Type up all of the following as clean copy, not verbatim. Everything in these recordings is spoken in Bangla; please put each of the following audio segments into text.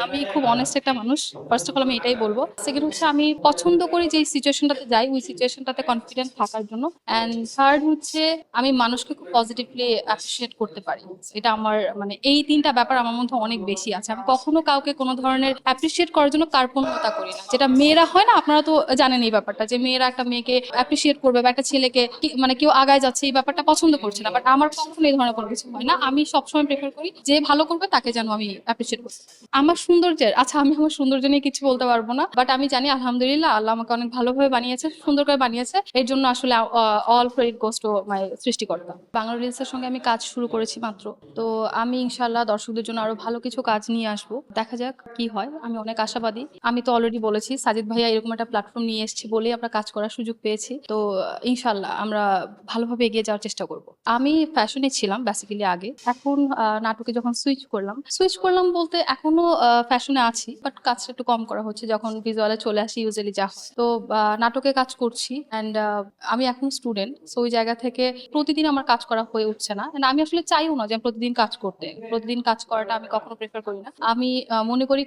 আমি খুব অনেস্ট একটা মানুষ। ফার্স্ট অফ অল আমি এটাই বলবো। সেকেন্ড হচ্ছে আমি পছন্দ করি যে সিচুয়েশনটাতে যাই ওই সিচুয়েশনটাতে কনফিডেন্ট থাকার জন্য। অ্যান্ড থার্ড হচ্ছে আমি মানুষকে খুব পজিটিভলি অ্যাপ্রিশিয়েট করতে পারি। এটা আমার মানে এই তিনটা ব্যাপার আমার মধ্যে অনেক বেশি আছে। আমি কখনো কাউকে কোনো ধরনের অ্যাপ্রিশিয়েট করার জন্য কার্পণ্যতা করি না, যেটা মেয়েরা হয় না, আপনারা তো জানেন এই ব্যাপারটা, যে মেয়েরা একটা মেয়েকে অ্যাপ্রিশিয়েট করবে বা একটা ছেলেকে মানে কেউ আগায় যাচ্ছে এই ব্যাপারটা পছন্দ করছে না। বাট আমার কখনো এই ধরনের কোনো কিছু হয় না। আমি সবসময় প্রেফার করি যে ভালো করবে তাকে যেন আমি অ্যাপ্রিশিয়েট করি। আমার সৌন্দর্যের আচ্ছা, আমি আমার সৌন্দর্য নিয়ে কিছু বলতে পারবো না, বাট আমি জানি আলহামদুলিল্লাহ আল্লাহ আমাকে অনেক ভালোভাবে বানিয়েছে, সুন্দর করে বানিয়েছে। এর জন্য আসলে all credit goes to my সৃষ্টিকর্তা। বাংলা রিলসের সঙ্গে আমি কাজ শুরু করেছি মাত্র, তো আমি ইনশাআল্লাহ দর্শকদের জন্য আরো ভালো কিছু কাজ নিয়ে আসবো। দেখা যাক কি হয়, আমি অনেক আশাবাদী। আমি তো অলরেডি বলেছি সাজিদ ভাইয়া এরকম একটা প্ল্যাটফর্ম নিয়ে এসেছি বলেই আমরা কাজ করার সুযোগ পেয়েছি। তো ইনশাআল্লাহ আমরা ভালোভাবে এগিয়ে যাওয়ার চেষ্টা করব। আমি ফ্যাশনে ছিলাম বেসিক্যালি আগে, এখন নাটকে যখন সুইচ করলাম বলতে এখনো ফ্যাশনে আছি, বাট কাজটা একটু কম করা হচ্ছে যখন ভিজুয়ালে চলে আসি ইউজুয়ালি যা হয়। তো নাটকে কাজ করছি অ্যান্ড আমি এখন স্টুডেন্ট, সো ওই জায়গা থেকে প্রতিদিন আমার কাজ করা হয়ে উঠছে না। And আমি আসলে চাইও না যে আমি প্রতিদিন কাজ করতে, প্রতিদিন কাজ করাটা আমি কখনো প্রেফার করি না। আমি মনে করি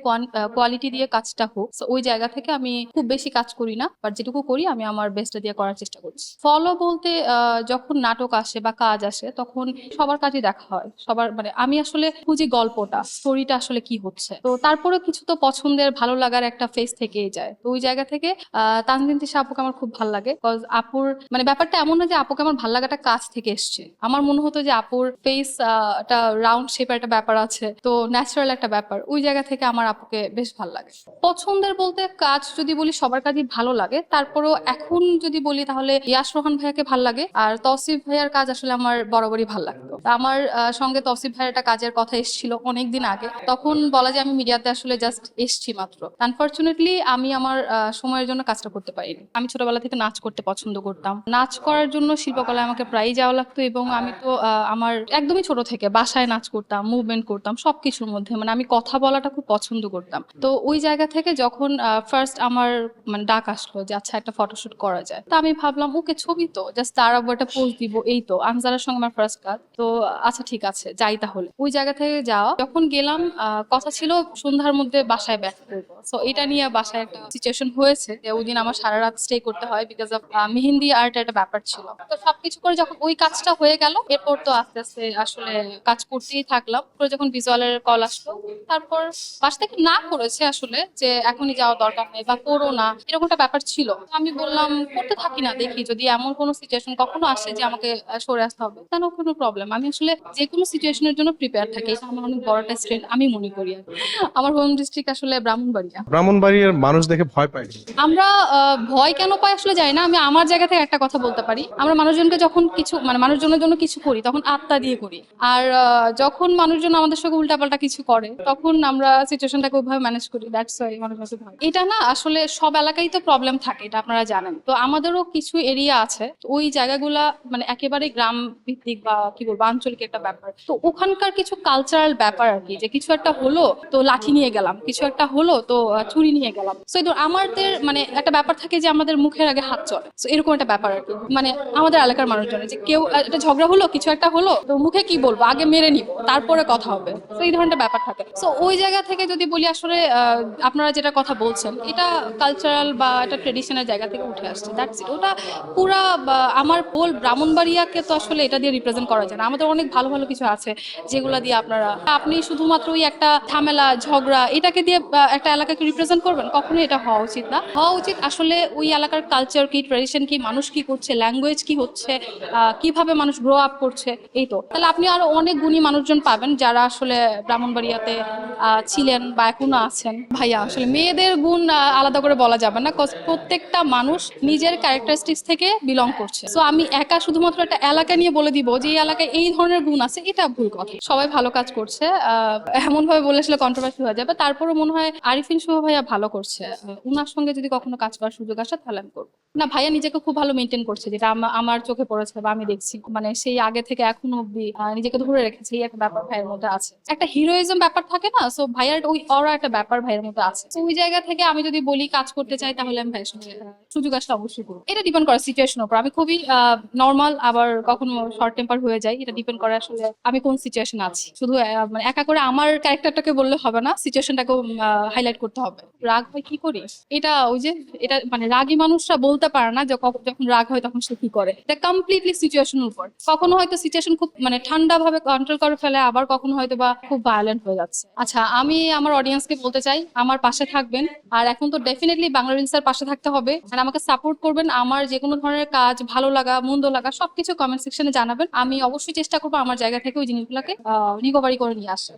কোয়ালিটি দিয়ে কাজটা হোক। So ওই জায়গা থেকে আমি খুব বেশি কাজ করি না, বাট যেটুকু করি আমি আমার বেস্টটা দিয়ে করার চেষ্টা করছি। ফলো বলতে যখন নাটক আসে বা কাজ আসে তখন সবার কাজই দেখা হয়, সবার মানে আমি আসলে খুঁজি গল্পটা, স্টোরিটা আসলে কি হচ্ছে। তো তারপরে কিছু তো পছন্দের ভালো লাগার একটা ফেস থেকেই যায়। তো ওই জায়গা থেকে তানজিন তিশা আপুকে আমার খুব ভালো লাগে, বিকজ আপুর মানে ব্যাপারটা এমন না যে আপুকে আমার ভালো লাগাটা কাজ থেকে এসছে। আমার মনে হতো যে আপুর ফেস একটা রাউন্ড শেপের একটা ব্যাপার আছে, তো ন্যাচারাল একটা ব্যাপার, ওই জায়গা থেকে আমার আপুকে বেশ ভালো লাগে। পছন্দের বলতে কাজ যদি বলি সবার কাজই ভালো লাগে, তারপরেও এখন যদি বলি তাহলে ইয়াশ রোহান ভাইয়াকে ভাল লাগে, আর তৌসিফ ভাইয়ার কাজ আসলে আমার বরাবরই ভাল লাগতো। তা আমার সঙ্গে তৌসিফ ভাইয়ের একটা কাজের কথা এসেছিল অনেকদিন আগে, তখন বলা যায় আমি মিডিয়াতে আসলে জাস্ট এসছি মাত্র। আনফরচুনেটলি আমি আমার সময়ের জন্য কাজটা করতে পারিনি। আমি ছোটবেলা থেকে নাচ করতে পছন্দ করতাম, নাচ করার জন্য শিল্পকলায় আমাকে প্রায়ই যাওয়া লাগতো, এবং আমি তো আমার একদমই ছোট থেকে বাসায় নাচ করতাম, মুভমেন্ট করতাম সবকিছুর মধ্যে, মানে আমি কথা বলাটা খুব পছন্দ করতাম। তো ওই জায়গা থেকে যখন ফার্স্ট আমার মানে ডাক আসলো যে আচ্ছা একটা ফটোশুট করা যায়, তো আমি ভাবলাম ওকে ছবি তো জাস্ট দাঁড়াবো একটা পোজ দিব, এই তো আনজারার সঙ্গে আমার ফার্স্ট কাজ, তো আচ্ছা ঠিক আছে যাই তাহলে। ওই জায়গা থেকে যাওয়া, যখন গেলাম কথা ছিল সন্ধ্যার মধ্যে বাসায় ব্যাক করবো। সো এটা নিয়ে বাসায় একটা সিচুয়েশন হয়েছে যে ওই দিন আমার সারা রাত স্টে করতে হয় বিকজ অফ মেহেন্দি আর্ট একটা ব্যাপার ছিল। তো সবকিছু করে যখন ওই কাজটা হয়ে গেল, এরপর তো আস্তে আস্তে আসলে কাজ করতেই থাকলাম। পরে যখন ভিজুয়ালের কল আসলো, তারপর বাসা থেকে না করেছে আসলে যে এখনই যাওয়া দরকার নেই বা করো না, এরকম একটা ব্যাপার ছিল। তো আমি বললাম করতে থাকি না, দেখি যদি এমন কোনো সিচুয়েশন কখনো আসে যে আমাকে সরে আসতে হবে, কেন কোনো প্রবলেম। আমি আসলে যে কোনো সিচুয়েশনের জন্য প্রিপেয়ার থাকি, এটা আমার অনেক বড় একটা স্ট্রেংথ আমি মনে করি। আর কি। আমার হোম ডিস্ট্রিক্ট আসলে ব্রাহ্মণবাড়িয়া। ব্রাহ্মণবাড়িয়ার মানুষ দেখে ভয় পায়। আমরা ভয় কেন পাই আসলে জানি না। আমি আমার জায়গা থেকে একটা কথা বলতে পারি, আমরা মানুষজনকে যখন কিছু মানে মানুষজনের জন্য কিছু করি তখন আত্মা দিয়ে করি, আর যখন মানুষজন আমাদের সঙ্গে উল্টাপাল্টা কিছু করে তখন আমরা সিচুয়েশনটাকে ওইভাবে ম্যানেজ করি। দ্যাটস ওয়াই মানুষ কাছে ভয়। এটা না আসলে সব এলাকায় তো প্রবলেম থাকে, এটা আপনারা জানেন। তো আমাদেরও কিছু এরিয়া আছে, তো ওই জায়গাগুলা মানে একেবারে গ্রাম ভিত্তিক বা কি বলবো আঞ্চলিক একটা ব্যাপার। তো ওখানকার কিছু কালচারাল ব্যাপার আর কি, যে কিছু একটা হলো তো লাঠি নিয়ে গেলাম, কিছু একটা হলো তো ছুরি নিয়ে গেলাম। তো আমাদের মানে একটা ব্যাপার থাকে যে আমাদের মুখের আগে হাত চলে, তো এরকম একটা ব্যাপার আর কি। মানে আমাদের এলাকার মানুষজনের যে কেউ একটা ঝগড়া হলো, কিছু একটা হলো, তো মুখে কি বলবো, আগে মেরে নিব তারপরে কথা হবে, তো এই ধরনের ব্যাপার থাকে। তো ওই জায়গা থেকে যদি বলি আসলে আপনারা যেটা কথা বলছেন এটা কালচারাল বা একটা ট্রেডিশনের জায়গা থেকে উঠে আসছে, দ্যাটস ইট। ওটা পুরা আমার হোল ব্রাহ্মণবাড়িয়াকে তো আসলে এটা দিয়ে রিপ্রেজেন্ট করা যায় না। আমাদের অনেক ভালো ভালো কিছু আছে যেগুলা দিয়ে আপনি শুধুমাত্র ওই একটা ঝামেলা ঝগড়া এটাকে দিয়ে একটা এলাকাকে রিপ্রেজেন্ট করবেন, কখনোই এটা হওয়া উচিত না। হওয়া উচিত আসলে ওই এলাকার কালচার কি, ট্রেডিশন কি, মানুষ কি করছে, ল্যাঙ্গুয়েজ কি হচ্ছে, কিভাবে মানুষ গ্রো আপ করছে, এই তো। তাহলে আপনি আরো অনেক গুণী মানুষজন পাবেন যারা আসলে ব্রাহ্মণবাড়িয়াতে ছিলেন বা এখনো আছেন। ভাইয়া আসলে মেয়েদের গুণ আলাদা করে বলা যাবে না, কজ প্রত্যেকটা মানুষ নিজের ক্যারেক্টারিস্টিক্স থেকে বিলং করছে। সো আমি একা শুধুমাত্র একটা এলাকা নিয়ে বলে দিব যে এই এলাকায় এই ধরনের গুণ আছে, এটা ভুল কথা। সবাই ভালো কাজ করছে, এমন ভাবে বলে আসলে কন্ট্রোভার্সি হয়ে যাবে। তারপরে মনে হয় আরিফিন শুভ ভাইয়া ভালো করছে, উনার সঙ্গে যদি কখনো কাজ করার সুযোগ আসে তাহলে আমি করবো। না ভাইয়া নিজেকে খুব ভালো মেনটেন করছে, যেটা আমার চোখে পড়েছে বা আমি দেখছি, মানে সেই আগে থেকে এখনো অব্দি নিজেকে ধরে রেখেছে, এই একটা ব্যাপার ভাইয়ের মধ্যে আছে। একটা হিরোইজম ব্যাপার থাকে না, সো ভাইয়ার ওই অরা একটা ব্যাপার ভাইয়ের মধ্যে আছে। তো ওই জায়গা থেকে আমি যদি বলি কাজ করতে চাই তাহলে আমি ভাইয়ের সঙ্গে সুযোগ আসলে অবশ্যই করবো। এটা ডিপেন্ড করে সিচুয়েশনের উপর। আমি খুবই নর্মাল, আবার কখনো শর্ট টেম্পার হয়ে যায়, এটা ডিপেন্ড করে আসলে আমি কোন সিচুয়েশন আছি। শুধু মানে একা করে আমার ক্যারেক্টারটাকে বললে হবে না, না, সিচুয়েশনটাকে হাইলাইট করতে হবে। রাগ হয় কি করি, এটা ওই যে এটা মানে রাগী মানুষরা বলতে পারে না যে যখন রাগ হয় তখন সে কি করে। এটা কমপ্লিটলি সিচুয়েশনের উপর। কখনো হয়তো সিচুয়েশন খুব মানে ঠান্ডা ভাবে কন্ট্রোল করে ফেলে, আবার কখনো হয়তো বা খুব ভায়োলেন্ট হয়ে যাচ্ছে। আচ্ছা, আমি আমার অডিয়েন্সকে বলতে চাই আমার পাশে থাকবেন। আর এখন তো ডেফিনেটলি বাংলা রিলসের পাশে থাকতে হবে, আর আমাকে সাপোর্ট করবেন। আমার যে কোনো ধরনের কাজ, ভালো লাগা মন্দ লাগা সবকিছু কমেন্ট সেকশনে জানাবেন। আমি অবশ্যই চেষ্টা করবো আমার জায়গা থেকে ওই জিনিসগুলোকে রিকভারি করে নিয়ে আসা।